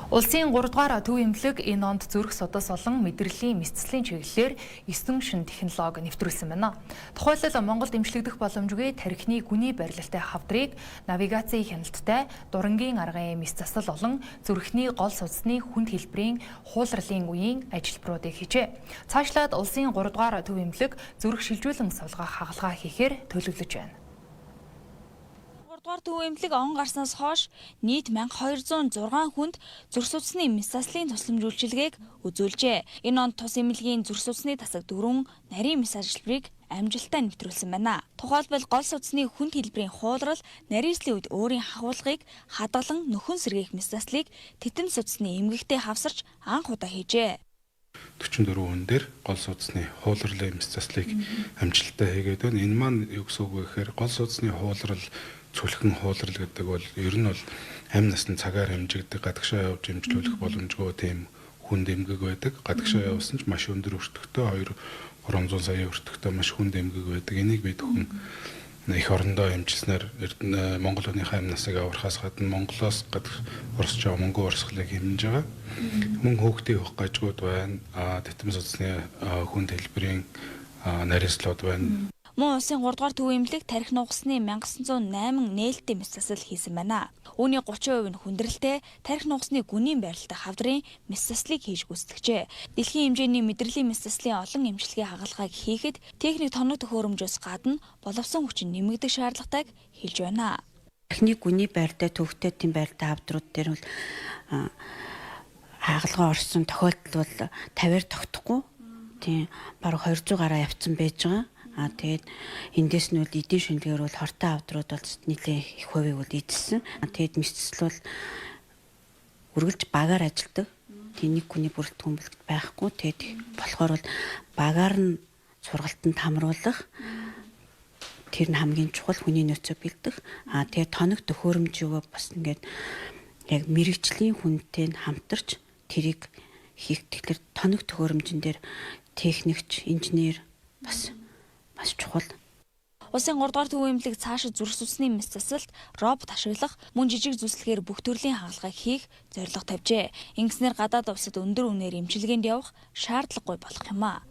Улсын 3 дугаар төв эмнэлэг энэ онд зүрх судас болон мэдрэлийн мэдслийн чиглэлээр 9 шин технологи нэвтрүүлсэн байна. Тухайлбал Монголд эмчлэгдэх боломжгүй тархины гүний барилалтай хавдрыг навигацийн хяналттай дурангийн аргын мэс засал болон зүрхний гол судасны хүнд хэлбэрийн хуулралын үеийн ажилбаруудыг хийжээ. Цаашлаад улсын 3 дугаар төв эмнэлэг зүрх шилжүүлэн суулгах хагалгаа хийхээр төлөвлөж байна. Дугаар төв эмнэлэг он гарснаас хойш нийт 1206 хүнд зүрх судасны мэс заслын тусламж үйлчилгээг үзүүлжээ. Энэ онд тус эмнэлгийн зүрх судасны тасаг 4 нарийн мэс ажилбарыг амжилттай нэвтрүүлсэн байна. Тухайлбал гол судасны хүнд хэлбэрийн хуулрал нарийслын үед өөрийн хахуулгыг хадгалан нөхөн сэргээх мэс заслыг титэм судасны эмгэгтэй хавсарч анх удаа хийжээ. 44 хүн дээр гол судасны хуулралын мэс заслыг амжилттай хийгээд байна. Энэ маань юу гэсэн үг вэ гэхээр гол судасны хуулрал цүлхэн хуулрал гэдэг бол ер нь бол амь насны цагаар хэмжигдэх гадагшаа явж хэмжлүүлэх боломжгүй тийм хүнд эмгэг байдаг. Гадагшаа явсан ч маш өндөр өртөгтэй 2-300 сая өртөгтэй маш хүнд эмгэг байдаг. Энийг бид хүн их орондоо хэмжилснээр Монгол хүнийхээ амь насыг аврахаас гадна Монголоос орсож байгаа мөнгө урсгалыг хэмжиж байгаа. Мөн хөөгтийн хөх гажгууд байна. Титэм судасны хүнд хэлбэрийн нарийслууд байна. Мөн улсын 3 дугаар төв эмнэлэг тархи нугасны 1908 нээлттэй мэс засал хийсэн байна. Үүний 30% нь хүндрэлтэй тархи нугасны гүнийн барилалтай хавдрын мэс заслыг хийж гүйцэтгэжээ. Дэлхийн хэмжээний мэдрэлийн мэс заслын олон эмчилгээ хагалгааг хийхэд техник тоног төхөөрөмжөөс гадна боловсон хүчин нэмэгдэх шаардлагатайг хэлж байна. Тархины гүний байртай төвхтэй тийм байртай хавдрууд дээр бол хагалгаа орсон тохиолдол бол 50-аар тогтохгүй. Тийм баруун 200 гараа явцсан байж байгаа. Тэгээд эндээс нь бол эдийн шинжилгээр бол хортой хавдрууд бол нийлээ их хувийг бол эзэлсэн. Тэгээд мэсцэл бол үргэлж багаар ажилдаг. Тэнийг хүний бүрэлдэхүүн байхгүй. Тэгээд болохоор бол багаар нь сургалтанд хамруулах тэр нь хамгийн чухал хүний нөөцөө бэлдэх. Тэгээд тоног төхөөрөмж юу бас ингээд яг мэрэгжлийн хүнтэй хамтарч тэрийг хийх. Тэгэхээр тоног төхөөрөмжн дээр техникч, инженер бас чухал. Улсын 3 дугаар төв эмнэлэг цаашид зүрх судасны мэс засалт робот ашиглах мөн жижиг зүслэгээр бүх төрлийн хагалгааг хийх зорилго тавьжээ. Ингэснээр гадаад улсад өндөр үнээр эмчилгээнд явах шаардлагагүй болох юм а.